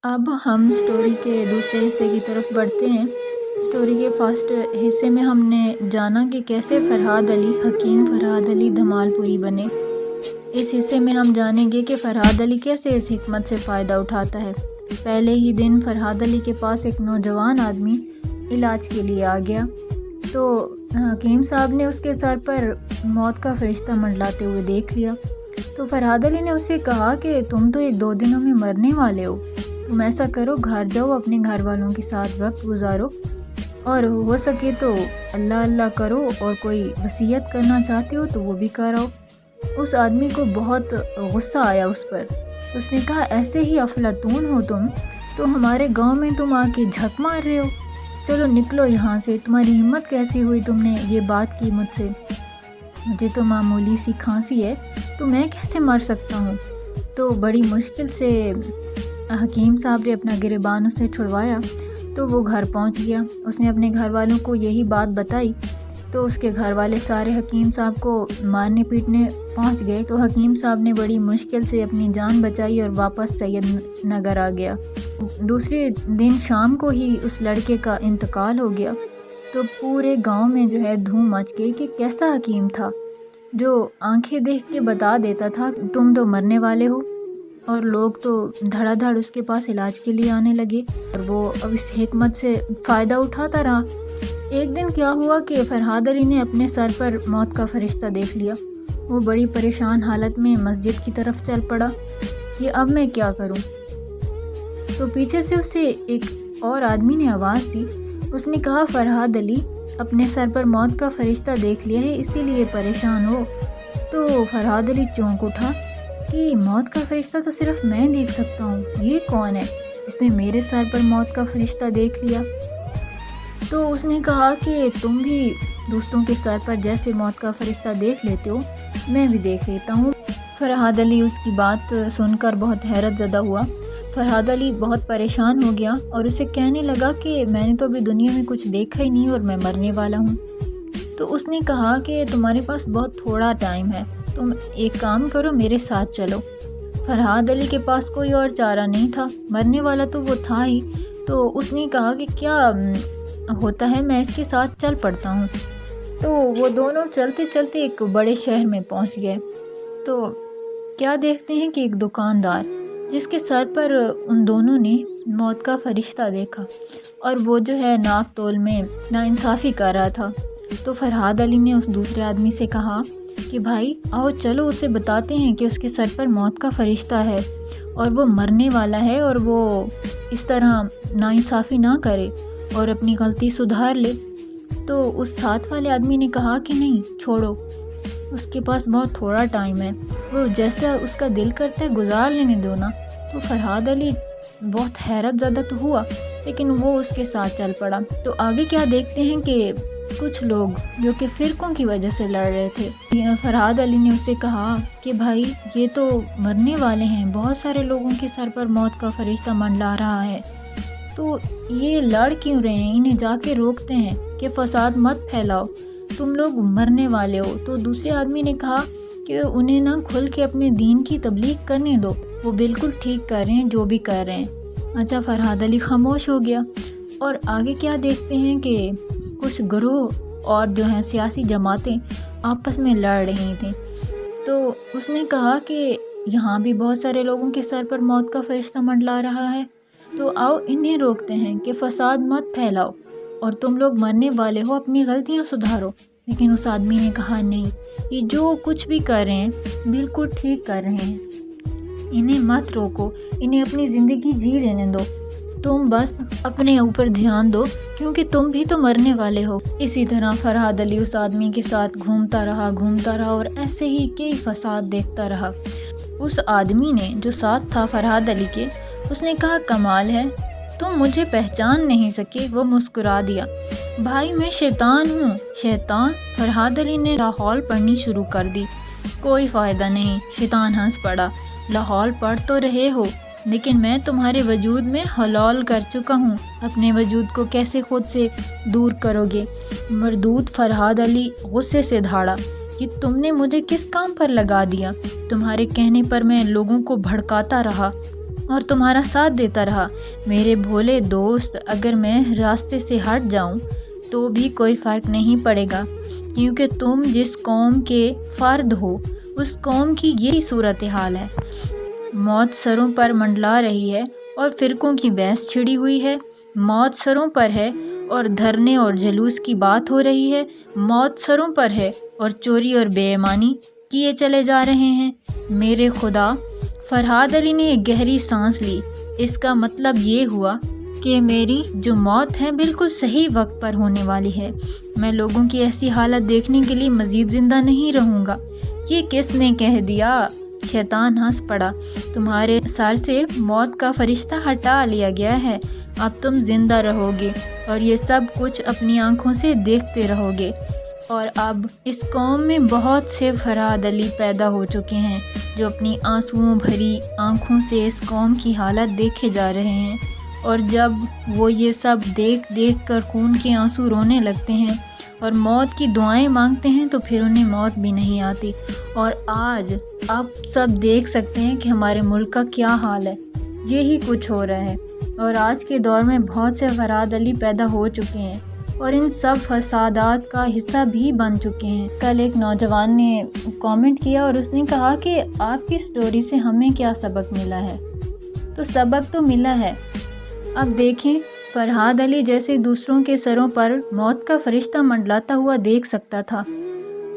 अब हम स्टोरी के दूसरे हिस्से की तरफ बढ़ते हैं। स्टोरी के फर्स्ट हिस्से में हमने जाना कि कैसे हकीम फ़रहाद अली धमालपुरी बने। इस हिस्से में हम जानेंगे कि फ़रहाद अली कैसे इस हिकमत से फ़ायदा उठाता है। पहले ही दिन फ़रहाद अली के पास एक नौजवान आदमी इलाज के लिए आ गया, तो हकीम साहब ने उसके सर पर मौत का फरिश्ता मंडलाते हुए देख लिया। तो फ़रहाद अली ने उससे कहा कि तुम तो 1-2 दिनों में मरने वाले हो, तुम ऐसा करो, घर जाओ, अपने घर वालों के साथ वक्त गुजारो और हो सके तो अल्लाह अल्लाह करो, और कोई वसीयत करना चाहते हो तो वो भी कराओ। उस आदमी को बहुत गुस्सा आया उस पर। उसने कहा, ऐसे ही अफलातून हो तुम, तो हमारे गांव में तुम आके झक मार रहे हो, चलो निकलो यहाँ से, तुम्हारी हिम्मत कैसी हुई, तुमने ये बात की मुझसे, मुझे तो मामूली सी खांसी है, तो मैं कैसे मर सकता हूँ। तो बड़ी मुश्किल से हकीम साहब ने अपना गिरबान उसे छुड़वाया, तो वो घर पहुँच गया। उसने अपने घर वालों को यही बात बताई, तो उसके घर वाले सारे हकीम साहब को मारने पीटने पहुँच गए। तो हकीम साहब ने बड़ी मुश्किल से अपनी जान बचाई और वापस सैयद नगर आ गया। दूसरे दिन शाम को ही उस लड़के का इंतकाल हो गया। तो पूरे गांव में जो है धूम मच गई कि कैसा हकीम था जो आंखें देख के बता देता था तुम तो मरने वाले हो, और लोग तो धड़ाधड़ उसके पास इलाज के लिए आने लगे और वो अब इस हिकमत से फ़ायदा उठाता रहा। एक दिन क्या हुआ कि फ़रहाद अली ने अपने सर पर मौत का फरिश्ता देख लिया। वो बड़ी परेशान हालत में मस्जिद की तरफ चल पड़ा कि अब मैं क्या करूं। तो पीछे से उसे एक और आदमी ने आवाज़ दी। उसने कहा, फ़रहाद अली, अपने सर पर मौत का फरिश्ता देख लिया है, इसीलिए परेशान हो। तो फ़रहाद अली चौंक उठा कि मौत का फरिश्ता तो सिर्फ मैं देख सकता हूँ, ये कौन है जिसने मेरे सर पर मौत का फरिश्ता देख लिया। तो उसने कहा कि तुम भी दूसरों के सर पर जैसे मौत का फरिश्ता देख लेते हो, मैं भी देख लेता हूँ। फ़रहाद अली उसकी बात सुनकर बहुत हैरत ज़दा हुआ। फ़रहाद अली बहुत परेशान हो गया और उसे कहने लगा कि मैंने तो अभी दुनिया में कुछ देखा ही नहीं और मैं मरने वाला हूँ। तो उसने कहा कि तुम्हारे पास बहुत थोड़ा टाइम है, तुम एक काम करो, मेरे साथ चलो। फ़रहाद अली के पास कोई और चारा नहीं था, मरने वाला तो वो था ही। तो उसने कहा कि क्या होता है, मैं इसके साथ चल पड़ता हूँ। तो वो दोनों चलते चलते एक बड़े शहर में पहुँच गए। तो क्या देखते हैं कि एक दुकानदार जिसके सर पर उन दोनों ने मौत का फरिश्ता देखा, और वो जो है नाप तोल में नाइंसाफ़ी कर रहा था। तो फ़रहाद अली ने उस दूसरे आदमी से कहा कि भाई आओ चलो, उसे बताते हैं कि उसके सर पर मौत का फरिश्ता है और वो मरने वाला है, और वो इस तरह नाइंसाफ़ी ना करे और अपनी गलती सुधार ले। तो उस साथ वाले आदमी ने कहा कि नहीं, छोड़ो, उसके पास बहुत थोड़ा टाइम है, वो जैसा उसका दिल करता है गुजार लेने दो ना। तो फ़रहाद अली बहुत हैरत ज़दा तो हुआ, लेकिन वो उसके साथ चल पड़ा। तो आगे क्या देखते हैं कि कुछ लोग जो कि फ़िरकों की वजह से लड़ रहे थे, फ़रहाद अली ने उससे कहा कि भाई ये तो मरने वाले हैं, बहुत सारे लोगों के सर पर मौत का फरिश्ता मंडला रहा है, तो ये लड़ क्यों रहे हैं, इन्हें जाके रोकते हैं कि फ़साद मत फैलाओ, तुम लोग मरने वाले हो। तो दूसरे आदमी ने कहा कि उन्हें ना खुल के अपने दीन की तबलीग करने दो, वो बिल्कुल ठीक कर रहे हैं जो भी कर रहे हैं। अच्छा, फ़रहाद अली खामोश हो गया। और आगे क्या देखते हैं कि कुछ ग्रोह और जो हैं सियासी जमातें आपस में लड़ रही थी। तो उसने कहा कि यहाँ भी बहुत सारे लोगों के सर पर मौत का फरिश्ता मंडला रहा है, तो आओ इन्हें रोकते हैं कि फ़साद मत फैलाओ और तुम लोग मरने वाले हो, अपनी गलतियाँ सुधारो। लेकिन उस आदमी ने कहा, नहीं, ये जो कुछ भी कर रहे हैं बिल्कुल ठीक कर रहे हैं, इन्हें मत रोको, इन्हें अपनी ज़िंदगी जी लेने दो, तुम बस अपने ऊपर ध्यान दो, क्योंकि तुम भी तो मरने वाले हो। इसी तरह फ़रहाद अली उस आदमी के साथ घूमता रहा और ऐसे ही कई फसाद देखता रहा। उस आदमी ने जो साथ था फ़रहाद अली के, उसने कहा, कमाल है, तुम मुझे पहचान नहीं सके। वो मुस्कुरा दिया, भाई मैं शैतान हूँ। शैतान? फ़रहाद अली ने लाहौल पढ़नी शुरू कर दी। कोई फ़ायदा नहीं, शैतान हंस पड़ा, लाहौल पढ़ तो रहे हो, लेकिन मैं तुम्हारे वजूद में हलाल कर चुका हूँ, अपने वजूद को कैसे खुद से दूर करोगे। मरदूद फ़रहाद अली गुस्से से धाड़ा, ये तुमने मुझे किस काम पर लगा दिया? तुम्हारे कहने पर मैं लोगों को भड़काता रहा اور تمہارا ساتھ دیتا رہا۔ میرے بھولے دوست، اگر میں راستے سے ہٹ جاؤں تو بھی کوئی فرق نہیں پڑے گا، کیونکہ تم جس قوم کے فرد ہو اس قوم کی یہی صورتحال ہے۔ موت سروں پر منڈلا رہی ہے اور فرقوں کی بحث چھڑی ہوئی ہے۔ موت سروں پر ہے اور دھرنے اور جلوس کی بات ہو رہی ہے۔ موت سروں پر ہے اور چوری اور بے ایمانی کیے چلے جا رہے ہیں۔ میرے خدا! فرحاد علی نے ایک گہری سانس لی۔ اس کا مطلب یہ ہوا کہ میری جو موت ہے بالکل صحیح وقت پر ہونے والی ہے۔ میں لوگوں کی ایسی حالت دیکھنے کے لیے مزید زندہ نہیں رہوں گا۔ یہ کس نے کہہ دیا؟ شیطان ہنس پڑا۔ تمہارے سر سے موت کا فرشتہ ہٹا لیا گیا ہے، اب تم زندہ رہو گے اور یہ سب کچھ اپنی آنکھوں سے دیکھتے رہو گے۔ اور اب اس قوم میں بہت سے فرحاد علی پیدا ہو چکے ہیں جو اپنی آنسوؤں بھری آنکھوں سے اس قوم کی حالت دیکھے جا رہے ہیں، اور جب وہ یہ سب دیکھ دیکھ کر خون کے آنسو رونے لگتے ہیں اور موت کی دعائیں مانگتے ہیں تو پھر انہیں موت بھی نہیں آتی۔ اور آج آپ سب دیکھ سکتے ہیں کہ ہمارے ملک کا کیا حال ہے۔ یہی کچھ ہو رہا ہے، اور آج کے دور میں بہت سے فرحاد علی پیدا ہو چکے ہیں اور ان سب فسادات کا حصہ بھی بن چکے ہیں۔ کل ایک نوجوان نے کامنٹ کیا اور اس نے کہا کہ آپ کی سٹوری سے ہمیں کیا سبق ملا ہے؟ تو سبق تو ملا ہے۔ اب دیکھیں، فرحاد علی جیسے دوسروں کے سروں پر موت کا فرشتہ منڈلاتا ہوا دیکھ سکتا تھا،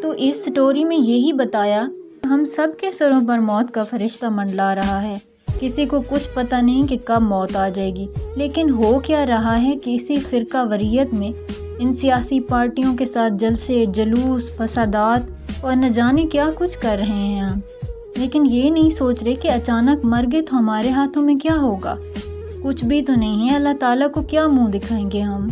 تو اس سٹوری میں یہی بتایا ہم سب کے سروں پر موت کا فرشتہ منڈلا رہا ہے۔ کسی کو کچھ پتہ نہیں کہ کب موت آ جائے گی، لیکن ہو کیا رہا ہے کہ اسی فرقہ وریت میں ان سیاسی پارٹیوں کے ساتھ جلسے، جلوس، فسادات اور نہ جانے کیا کچھ کر رہے ہیں ہم، لیکن یہ نہیں سوچ رہے کہ اچانک مر گئے تو ہمارے ہاتھوں میں کیا ہوگا؟ کچھ بھی تو نہیں ہے۔ اللہ تعالیٰ کو کیا منہ دکھائیں گے ہم؟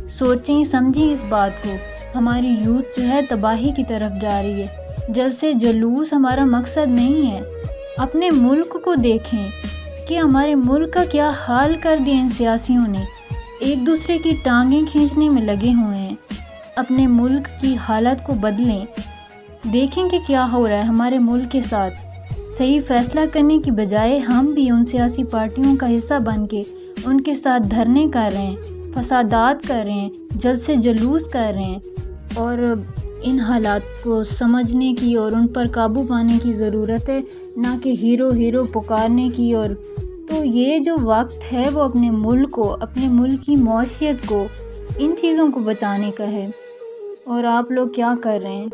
سوچیں، سمجھیں اس بات کو۔ ہماری یوتھ جو ہے تباہی کی طرف جا رہی ہے۔ جلسے جلوس ہمارا مقصد نہیں ہے۔ اپنے ملک کو دیکھیں کہ ہمارے ملک کا کیا حال کر دیا ان سیاسیوں نے۔ ایک دوسرے کی ٹانگیں کھینچنے میں لگے ہوئے ہیں۔ اپنے ملک کی حالت کو بدلیں، دیکھیں کہ کیا ہو رہا ہے ہمارے ملک کے ساتھ۔ صحیح فیصلہ کرنے کی بجائے ہم بھی ان سیاسی پارٹیوں کا حصہ بن کے ان کے ساتھ دھرنے کر رہے ہیں، فسادات کر رہے ہیں، جلسے جلوس کر رہے ہیں۔ اور ان حالات کو سمجھنے کی اور ان پر قابو پانے کی ضرورت ہے، نہ کہ ہیرو ہیرو پکارنے کی۔ اور تو یہ جو وقت ہے وہ اپنے ملک کو، اپنے ملک کی معیشت کو، ان چیزوں کو بچانے کا ہے۔ اور آپ لوگ کیا کر رہے ہیں؟